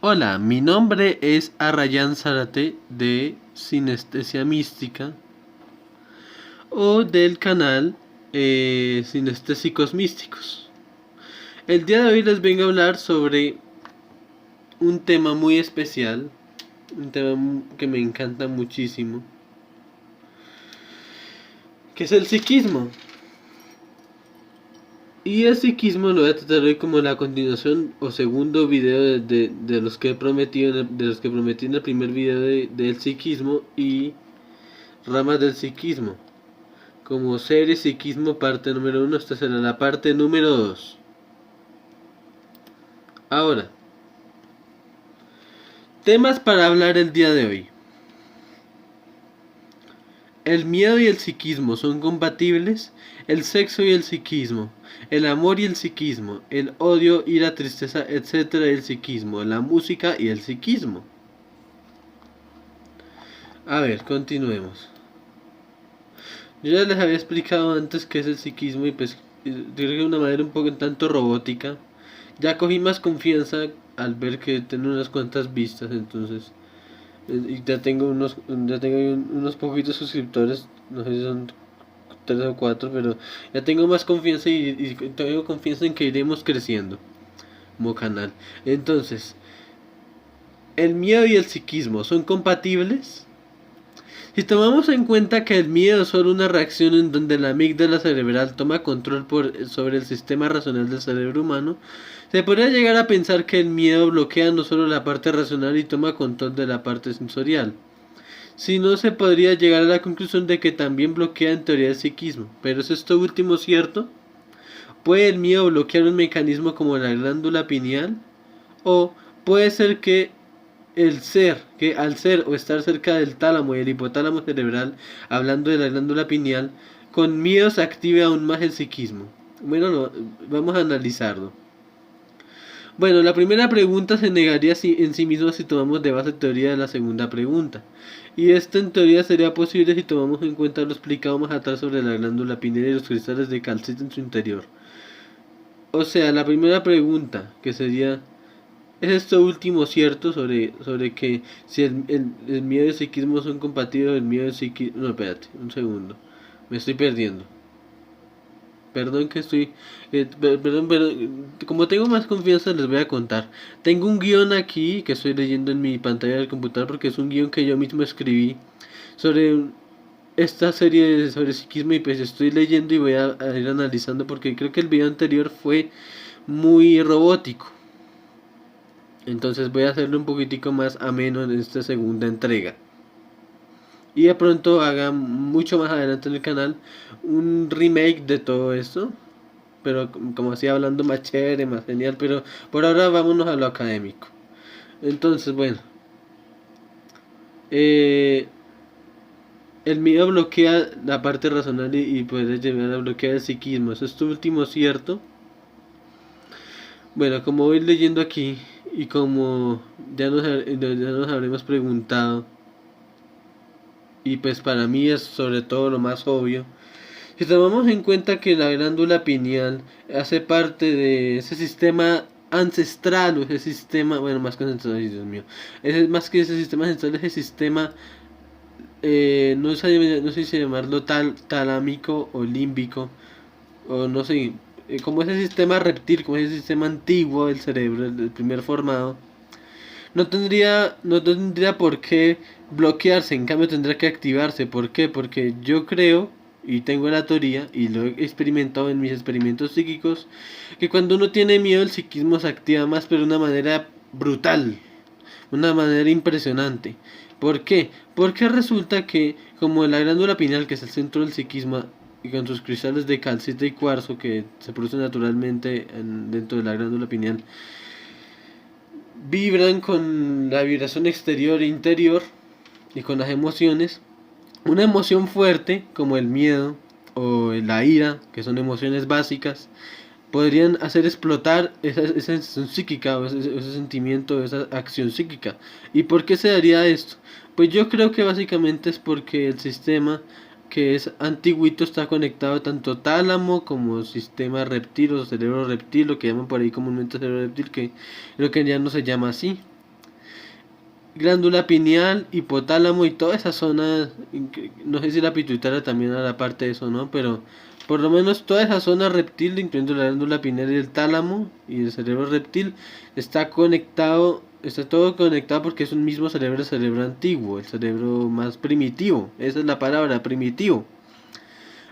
Hola, mi nombre es Arrayán Zárate de Sinestesia Mística o del canal Sinestésicos Místicos. El día de hoy les vengo a hablar sobre un tema muy especial, un tema que me encanta muchísimo, que es el psiquismo. Y el psiquismo lo voy a tratar hoy como la continuación o segundo video de los que he prometido, de los que prometí en el primer video del psiquismo y ramas del psiquismo. Como serie psiquismo parte número 1, esta será la parte número 2. Ahora, temas para hablar el día de hoy. El miedo y el psiquismo son compatibles. El sexo y el psiquismo. El amor y el psiquismo. El odio, ira, tristeza, etcétera, y el psiquismo. La música y el psiquismo. A ver, continuemos. Yo ya les había explicado antes qué es el psiquismo y pues creo que de una manera un poco tanto robótica. Ya cogí más confianza al ver que tengo unas cuantas vistas, entonces y ya tengo unos poquitos suscriptores, no sé si son 3 o 4, pero ya tengo más confianza y tengo confianza en que iremos creciendo como canal. Entonces, ¿el miedo y el psiquismo son compatibles? Si tomamos en cuenta que el miedo es solo una reacción en donde la amígdala cerebral toma control sobre el sistema racional del cerebro humano, se podría llegar a pensar que el miedo bloquea no solo la parte racional y toma control de la parte sensorial, sino se podría llegar a la conclusión de que también bloquea en teoría el psiquismo. ¿Pero es esto último cierto? ¿Puede el miedo bloquear un mecanismo como la glándula pineal? ¿O puede ser que al ser o estar cerca del tálamo y el hipotálamo cerebral, hablando de la glándula pineal, con miedo se active aún más el psiquismo? Bueno, vamos a analizarlo. Bueno, la primera pregunta se negaría en sí misma si tomamos de base teoría de la segunda pregunta. Y esto en teoría sería posible si tomamos en cuenta lo explicado más atrás sobre la glándula pineal y los cristales de calcita en su interior. O sea, la primera pregunta, que sería, ¿es esto último cierto sobre que si el miedo y el psiquismo son compatibles, el miedo y el psiquismo... No, espérate, un segundo. Me estoy perdiendo. Perdón que estoy... perdón, como tengo más confianza les voy a contar. Tengo un guión aquí que estoy leyendo en mi pantalla del computador porque es un guión que yo mismo escribí sobre esta serie sobre psiquismo y pues estoy leyendo y voy a ir analizando porque creo que el video anterior fue muy robótico. Entonces voy a hacerlo un poquitico más ameno en esta segunda entrega. Y de pronto haga mucho más adelante en el canal un remake de todo esto. Pero como así hablando más chévere, más genial. Pero por ahora vámonos a lo académico. Entonces, bueno. El miedo bloquea la parte racional y puede llegar a bloquear el psiquismo. ¿Eso es tu último cierto? Bueno, como voy leyendo aquí y como ya nos habremos preguntado, y pues para mí es sobre todo lo más obvio, si tomamos en cuenta que la glándula pineal hace parte de ese sistema ancestral o ese sistema, bueno, más que ancestral, Dios mío, más que ese sistema ancestral, ese sistema, no sé si llamarlo talámico o límbico, o no sé, como ese sistema reptil, como ese sistema antiguo del cerebro, el primer formado, no tendría por qué bloquearse, en cambio tendría que activarse. ¿Por qué? Porque yo creo y tengo la teoría y lo he experimentado en mis experimentos psíquicos que cuando uno tiene miedo el psiquismo se activa más pero de una manera brutal, una manera impresionante. ¿Por qué? Porque resulta que como la glándula pineal, que es el centro del psiquismo, y con sus cristales de calcita y cuarzo que se producen naturalmente dentro de la glándula pineal, vibran con la vibración exterior e interior y con las emociones. Una emoción fuerte como el miedo o la ira, que son emociones básicas, podrían hacer explotar esa sensación psíquica o ese sentimiento, esa acción psíquica. ¿Y por qué se daría esto? Pues yo creo que básicamente es porque el sistema que es antiguito está conectado tanto tálamo como sistema reptil o cerebro reptil, lo que llaman por ahí comúnmente cerebro reptil, que lo que ya no se llama así. glándula pineal, hipotálamo y toda esa zona, no sé si la pituitaria también hará parte de eso, ¿no? Pero por lo menos toda esa zona reptil, incluyendo la glándula pineal y el tálamo y el cerebro reptil, está conectado, está todo conectado porque es un mismo cerebro, el cerebro antiguo, el cerebro más primitivo, esa es la palabra, primitivo.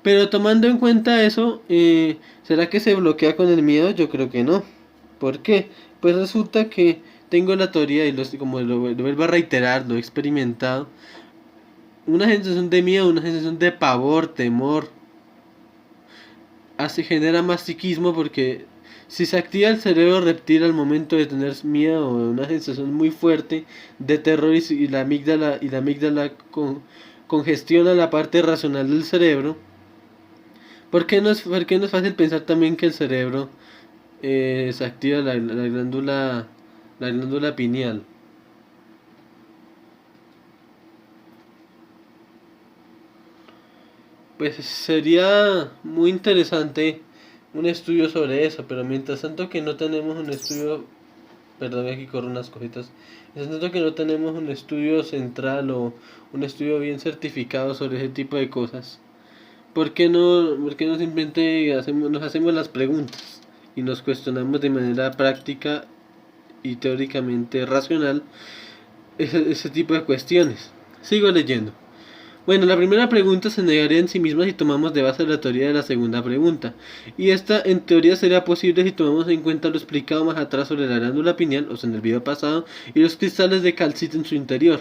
Pero tomando en cuenta eso, ¿será que se bloquea con el miedo? Yo creo que no. ¿Por qué? Pues resulta que tengo la teoría y como lo vuelvo a reiterar, lo he experimentado. Una sensación de miedo, una sensación de pavor, temor, genera más psiquismo porque si se activa el cerebro reptil al momento de tener miedo o una sensación muy fuerte de terror y la amígdala congestiona la parte racional del cerebro. ¿Por qué no es fácil pensar también que el cerebro se activa la glándula pineal? Pues sería muy interesante un estudio sobre eso, pero mientras tanto que no tenemos un estudio, perdón, aquí corro unas cositas, mientras tanto que no tenemos un estudio central o un estudio bien certificado sobre ese tipo de cosas, por qué no simplemente nos hacemos las preguntas y nos cuestionamos de manera práctica y teóricamente racional ese tipo de cuestiones? Sigo leyendo. Bueno, la primera pregunta se negaría en sí misma si tomamos de base la teoría de la segunda pregunta, y esta en teoría sería posible si tomamos en cuenta lo explicado más atrás sobre la glándula pineal, o sea, en el video pasado, y los cristales de calcita en su interior.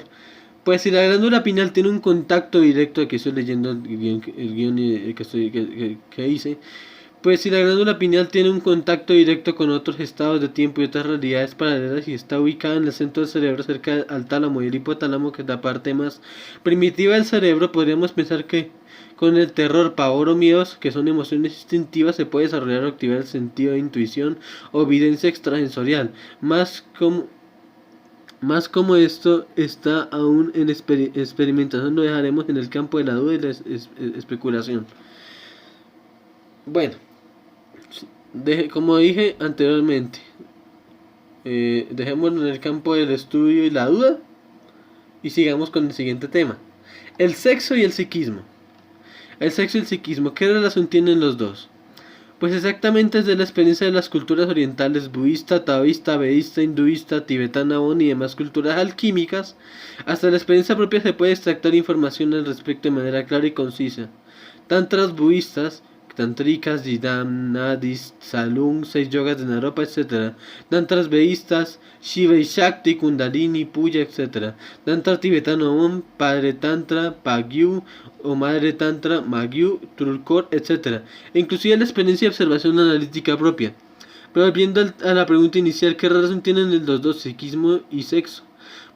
Pues si la glándula pineal tiene un contacto directo, aquí estoy leyendo el guión que hice, pues si la glándula pineal tiene un contacto directo con otros estados de tiempo y otras realidades paralelas y está ubicada en el centro del cerebro cerca al tálamo y el hipotálamo, que es la parte más primitiva del cerebro, podríamos pensar que con el terror, pavor o miedos, que son emociones instintivas, se puede desarrollar o activar el sentido de intuición o evidencia extrasensorial. Más como esto está aún en experimentación, lo dejaremos en el campo de la duda y la especulación. Bueno, como dije anteriormente, dejémoslo en el campo del estudio y la duda y sigamos con el siguiente tema. El sexo y el psiquismo. El sexo y el psiquismo, ¿qué relación tienen los dos? Pues exactamente desde la experiencia de las culturas orientales budista, taoísta, vedista, hinduista, tibetana, bon y demás culturas alquímicas, hasta la experiencia propia se puede extractar información al respecto de manera clara y concisa. Tantras budistas, tantricas, yidam, nadis, salung, 6 yogas de Naropa, etc. Tantras vedistas, Shiva y Shakti, Kundalini, Puya, etc. Tantra tibetano Om, Padre Tantra, Pagyu o Madre Tantra, Magyu, Trulkor, etc. E inclusive la experiencia de observación analítica propia. Pero volviendo a la pregunta inicial, ¿qué relación tienen los dos, psiquismo y sexo?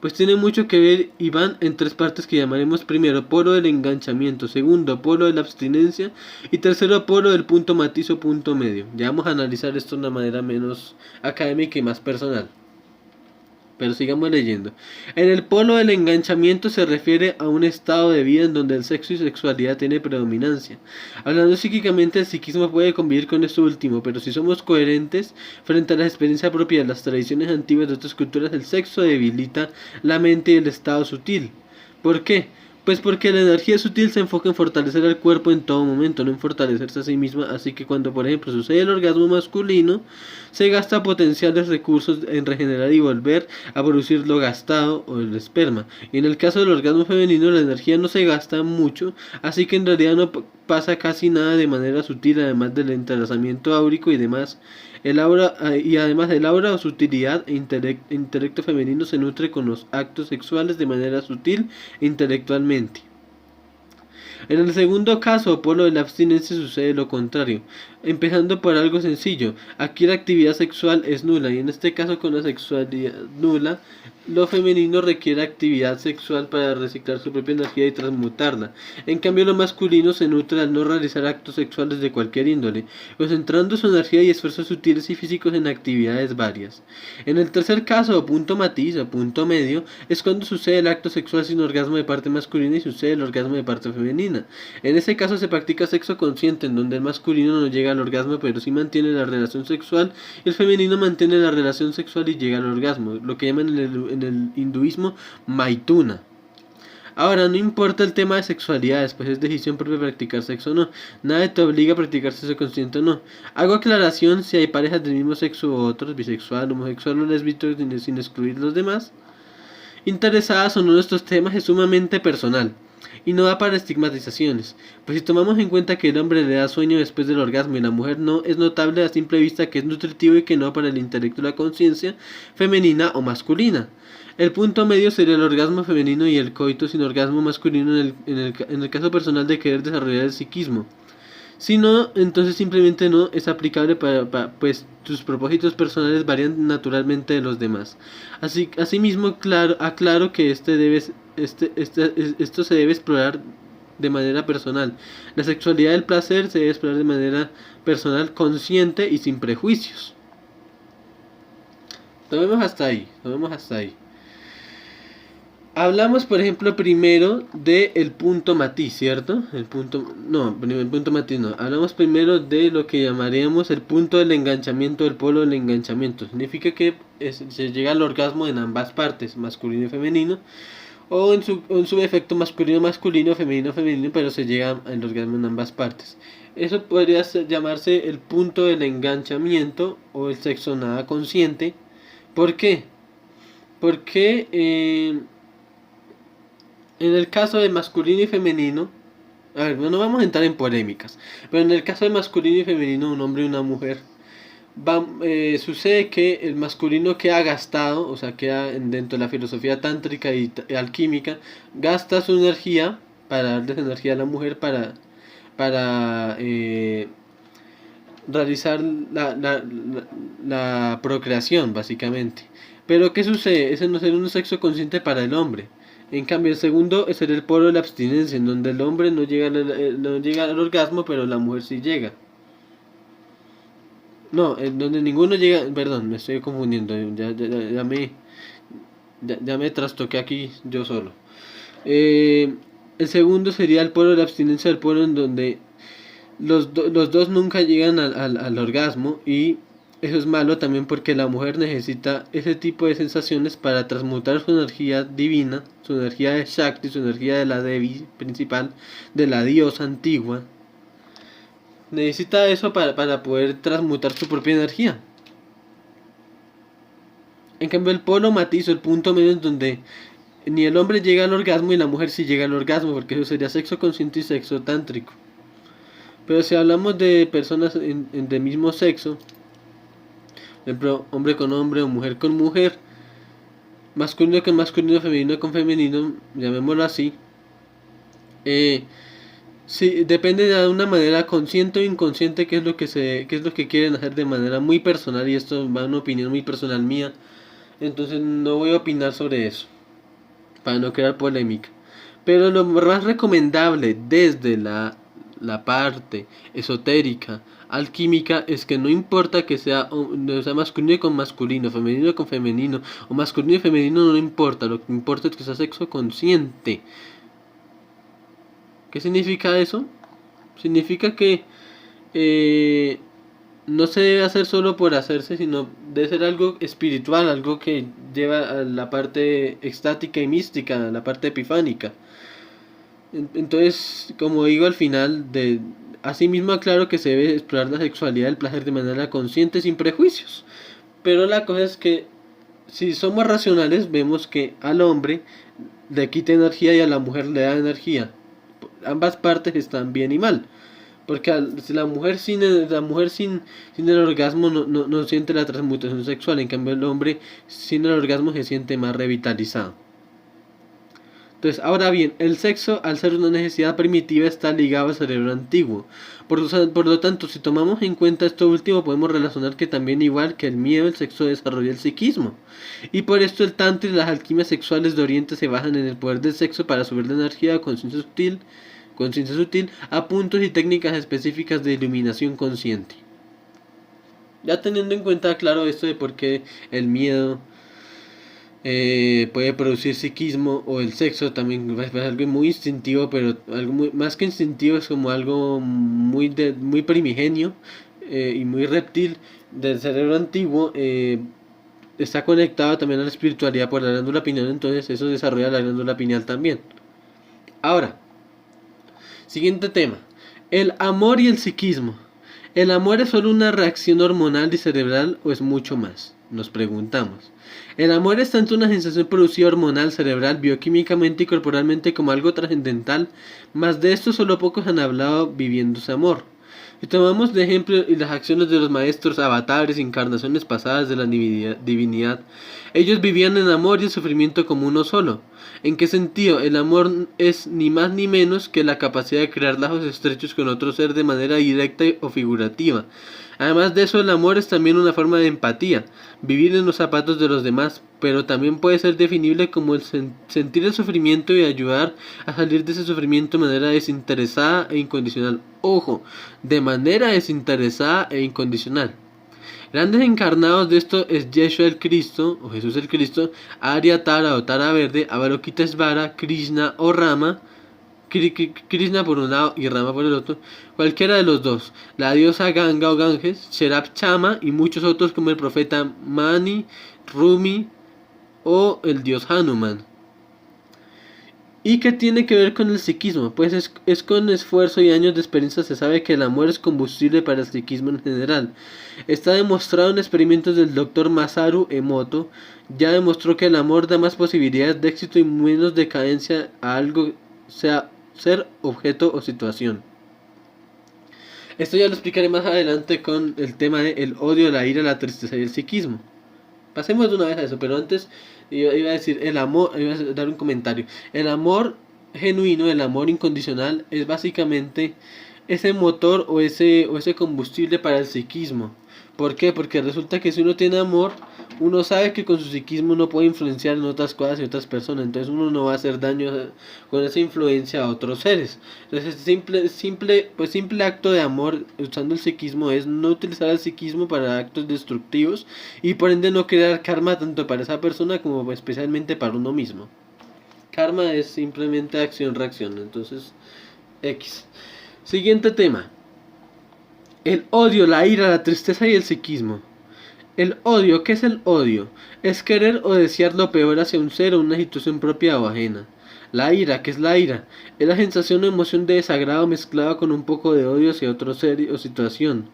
Pues tiene mucho que ver y van en tres partes que llamaremos: primero, polo del enganchamiento; segundo, polo de la abstinencia; y tercero, polo del punto matiz o punto medio. Ya vamos a analizar esto de una manera menos académica y más personal. Pero sigamos leyendo. En el polo del enganchamiento se refiere a un estado de vida en donde el sexo y sexualidad tiene predominancia. Hablando psíquicamente, el psiquismo puede convivir con esto último, pero si somos coherentes frente a la experiencia propia de las tradiciones antiguas de otras culturas, el sexo debilita la mente y el estado sutil. ¿Por qué? Pues porque la energía sutil se enfoca en fortalecer al cuerpo en todo momento, no en fortalecerse a sí misma, así que cuando por ejemplo sucede el orgasmo masculino, se gasta potenciales recursos en regenerar y volver a producir lo gastado o el esperma. Y en el caso del orgasmo femenino la energía no se gasta mucho, así que en realidad no pasa casi nada de manera sutil, además del entrelazamiento áurico y demás. Además el aura o sutilidad e intelecto femenino se nutre con los actos sexuales de manera sutil e intelectualmente. En el segundo caso, por lo de la abstinencia, sucede lo contrario, empezando por algo sencillo. Aquí la actividad sexual es nula, y en este caso, con la sexualidad nula, lo femenino requiere actividad sexual para reciclar su propia energía y transmutarla. En cambio, lo masculino se nutre al no realizar actos sexuales de cualquier índole, concentrando su energía y esfuerzos sutiles y físicos en actividades varias. En el tercer caso, o punto matiz o punto medio, es cuando sucede el acto sexual sin orgasmo de parte masculina y sucede el orgasmo de parte femenina. En ese caso se practica sexo consciente, en donde el masculino no llega al orgasmo pero sí mantiene la relación sexual, y el femenino mantiene la relación sexual y llega al orgasmo, lo que llaman el hinduismo, Maituna. Ahora, no importa el tema de sexualidad, pues es decisión propia practicar sexo o no. Nadie te obliga a practicar sexo consciente o no. Hago aclaración si hay parejas del mismo sexo u otros, bisexual, homosexual o lésbico, sin excluir los demás. Interesadas o no en estos temas es sumamente personal y no da para estigmatizaciones, pues si tomamos en cuenta que el hombre le da sueño después del orgasmo y la mujer no, es notable a simple vista que es nutritivo y que no para el intelecto y la conciencia femenina o masculina. El punto medio sería el orgasmo femenino y el coito sin orgasmo masculino en el caso personal de querer desarrollar el psiquismo. Si no, entonces simplemente no es aplicable pues tus propósitos personales varían naturalmente de los demás. Asimismo, aclaro que esto se debe explorar de manera personal. La sexualidad del placer se debe explorar de manera personal, consciente y sin prejuicios. Tomemos hasta ahí. Hablamos, por ejemplo, primero del punto matiz, ¿cierto? El punto matiz no. Hablamos primero de lo que llamaríamos el punto del enganchamiento, del polo del enganchamiento. Significa que se llega al orgasmo en ambas partes, masculino y femenino, o en su efecto masculino, femenino, pero se llega al orgasmo en ambas partes. Eso podría llamarse el punto del enganchamiento o el sexo nada consciente. ¿Por qué? Porque en el caso de masculino y femenino, a ver, no vamos a entrar en polémicas, pero en el caso de masculino y femenino, un hombre y una mujer, sucede que el masculino queda gastado, o sea, queda dentro de la filosofía tántrica y alquímica, gasta su energía para darles energía a la mujer para realizar la procreación, básicamente. Pero ¿qué sucede? Ese no sería un sexo consciente para el hombre. En cambio, el segundo es el polo de la abstinencia, en donde el hombre no llega al orgasmo, pero la mujer sí llega. No, en donde ninguno llega, perdón, me estoy confundiendo, ya me trastoqué aquí yo solo. El segundo sería el polo de la abstinencia, el polo en donde los dos nunca llegan al orgasmo, y eso es malo también porque la mujer necesita ese tipo de sensaciones para transmutar su energía divina, su energía de Shakti, su energía de la Devi principal, de la diosa antigua. Necesita eso para poder transmutar su propia energía. En cambio, el polo matiz, el punto medio, es donde ni el hombre llega al orgasmo y la mujer sí llega al orgasmo, porque eso sería sexo consciente y sexo tántrico. Pero si hablamos de personas de mismo sexo, por ejemplo, hombre con hombre o mujer con mujer, masculino con masculino, femenino con femenino, llamémoslo así, sí, depende de una manera consciente o inconsciente qué es lo que quieren hacer de manera muy personal, y esto va a una opinión muy personal mía, entonces no voy a opinar sobre eso para no crear polémica. Pero lo más recomendable desde la parte esotérica, alquímica, es que no importa que sea masculino con masculino, femenino con femenino, o masculino y femenino, no importa, lo que importa es que sea sexo consciente. ¿Qué significa eso? Significa que no se debe hacer solo por hacerse, sino debe ser algo espiritual, algo que lleva a la parte extática y mística, a la parte epifánica. Entonces, como digo al final, asimismo aclaro que se debe explorar la sexualidad del placer de manera consciente, sin prejuicios. Pero la cosa es que si somos racionales, vemos que al hombre le quita energía y a la mujer le da energía. Ambas partes están bien y mal. Porque la mujer sin el orgasmo no siente la transmutación sexual. En cambio, el hombre sin el orgasmo se siente más revitalizado. Entonces, ahora bien, el sexo, al ser una necesidad primitiva, está ligado al cerebro antiguo. Por lo tanto, si tomamos en cuenta esto último, podemos relacionar que también, igual que el miedo, el sexo desarrolla el psiquismo. Y por esto el tantra y las alquimias sexuales de Oriente se basan en el poder del sexo para subir la energía de conciencia sutil a puntos y técnicas específicas de iluminación consciente. Ya teniendo en cuenta, claro, esto de por qué el miedo puede producir psiquismo, o el sexo también es algo muy instintivo, pero algo más que instintivo, es como algo muy primigenio y muy reptil del cerebro antiguo. está conectado también a la espiritualidad por la glándula pineal, entonces eso desarrolla la glándula pineal también. Ahora, siguiente tema, el amor y el psiquismo. ¿El amor es solo una reacción hormonal y cerebral o es mucho más? Nos preguntamos. El amor es tanto una sensación producida hormonal, cerebral, bioquímicamente y corporalmente como algo trascendental, mas de esto solo pocos han hablado viviendo ese amor. Si tomamos de ejemplo las acciones de los maestros, avatares, encarnaciones pasadas de la divinidad, ellos vivían en amor y en sufrimiento como uno solo. ¿En qué sentido? El amor es ni más ni menos que la capacidad de crear lazos estrechos con otro ser de manera directa o figurativa. Además de eso, el amor es también una forma de empatía, vivir en los zapatos de los demás, pero también puede ser definible como el sentir el sufrimiento y ayudar a salir de ese sufrimiento de manera desinteresada e incondicional. Ojo, de manera desinteresada e incondicional. Grandes encarnados de esto es Yeshua el Cristo, o Jesús el Cristo, Arya Tara o Tara Verde, Avalokitesvara, Krishna o Rama, Krishna por un lado y Rama por el otro, cualquiera de los dos, la diosa Ganga o Ganges, Sherab Chama y muchos otros como el profeta Mani, Rumi o el dios Hanuman. ¿Y qué tiene que ver con el psiquismo? Pues es con esfuerzo y años de experiencia se sabe que el amor es combustible para el psiquismo en general. Está demostrado en experimentos del Dr. Masaru Emoto. Ya demostró que el amor da más posibilidades de éxito y menos decadencia a algo, sea ser, objeto o situación. Esto ya lo explicaré más adelante con el tema de el odio, la ira, la tristeza y el psiquismo. Pasemos de una vez a eso, pero antes iba a decir el amor, iba a dar un comentario. El amor genuino, el amor incondicional es básicamente ese motor o ese combustible para el psiquismo. ¿Por qué? Porque resulta que si uno tiene amor, uno sabe que con su psiquismo uno puede influenciar en otras cosas y otras personas, entonces uno no va a hacer daño con esa influencia a otros seres. Entonces simple acto de amor usando el psiquismo es no utilizar el psiquismo para actos destructivos y por ende no crear karma tanto para esa persona como especialmente para uno mismo. Karma es simplemente acción-reacción, entonces X. Siguiente tema. El odio, la ira, la tristeza y el psiquismo. El odio, ¿qué es el odio? Es querer o desear lo peor hacia un ser o una situación propia o ajena. La ira, ¿qué es la ira? Es la sensación o emoción de desagrado mezclada con un poco de odio hacia otro ser o situación.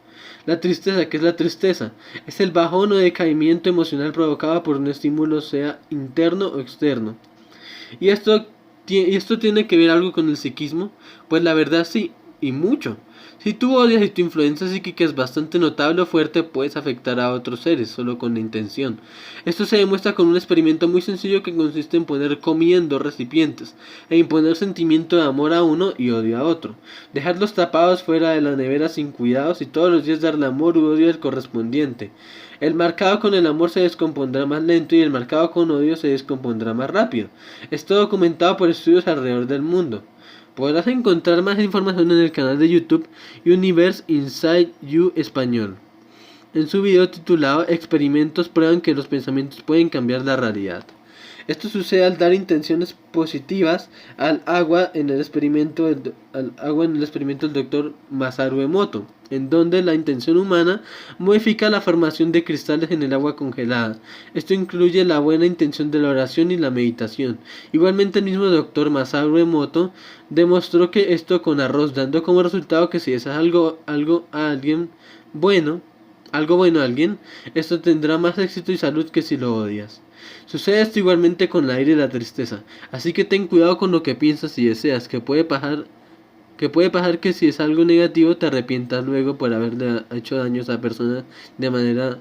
La tristeza, ¿qué es la tristeza? Es el bajón o decaimiento emocional provocado por un estímulo, sea interno o externo. ¿Y esto tiene que ver algo con el psiquismo? Pues la verdad sí, y mucho. Si tú odias y tu influencia psíquica es bastante notable o fuerte, puedes afectar a otros seres solo con la intención. Esto se demuestra con un experimento muy sencillo que consiste en poner comida en dos recipientes e imponer sentimiento de amor a uno y odio a otro. Dejarlos tapados fuera de la nevera sin cuidados y todos los días darle amor u odio al correspondiente. El marcado con el amor se descompondrá más lento y el marcado con odio se descompondrá más rápido. Esto documentado por estudios alrededor del mundo. Podrás encontrar más información en el canal de YouTube Universe Inside You Español. En su video titulado Experimentos prueban que los pensamientos pueden cambiar la realidad. Esto sucede al dar intenciones positivas al agua en el experimento del Dr. Masaru Emoto, en donde la intención humana modifica la formación de cristales en el agua congelada. Esto incluye la buena intención de la oración y la meditación. Igualmente el mismo Dr. Masaru Emoto demostró que esto con arroz, dando como resultado que si deseas algo a alguien bueno, esto tendrá más éxito y salud que si lo odias. Sucede esto igualmente con la ira y la tristeza, así que ten cuidado con lo que piensas y deseas, que puede pasar que si es algo negativo te arrepientas luego por haberle hecho daño a esa persona de manera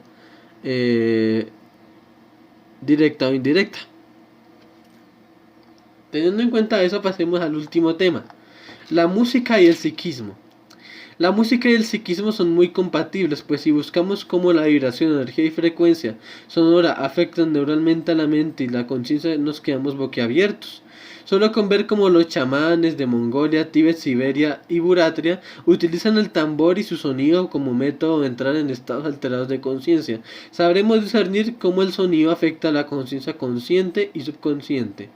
directa o indirecta. Teniendo en cuenta eso, pasemos al último tema, la música y el psiquismo. La música y el psiquismo son muy compatibles, pues si buscamos cómo la vibración, energía y frecuencia sonora afectan neuralmente a la mente y la conciencia, nos quedamos boquiabiertos. Solo con ver cómo los chamanes de Mongolia, Tíbet, Siberia y Buratria utilizan el tambor y su sonido como método de entrar en estados alterados de conciencia, sabremos discernir cómo el sonido afecta a la conciencia consciente y subconsciente.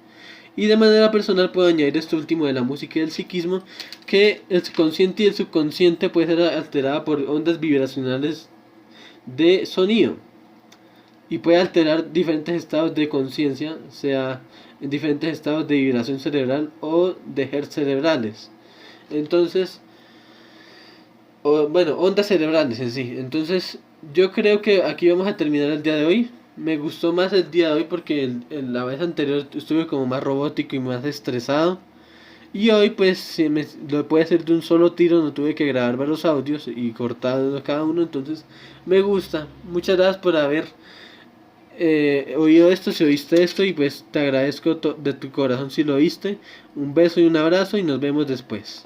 Y de manera personal puedo añadir esto último de la música y del psiquismo, que el consciente y el subconsciente puede ser alterada por ondas vibracionales de sonido. y puede alterar diferentes estados de conciencia, sea en diferentes estados de vibración cerebral o de hertz cerebrales. Entonces, bueno, ondas cerebrales en sí. Entonces, yo creo que aquí vamos a terminar el día de hoy. Me gustó más el día de hoy porque la vez anterior estuve como más robótico y más estresado. Y hoy pues lo puede hacer de un solo tiro, no tuve que grabar varios audios y cortar cada uno, entonces me gusta. Muchas gracias por haber oído esto, si oíste esto, y pues te agradezco de tu corazón si lo oíste. Un beso y un abrazo y nos vemos después.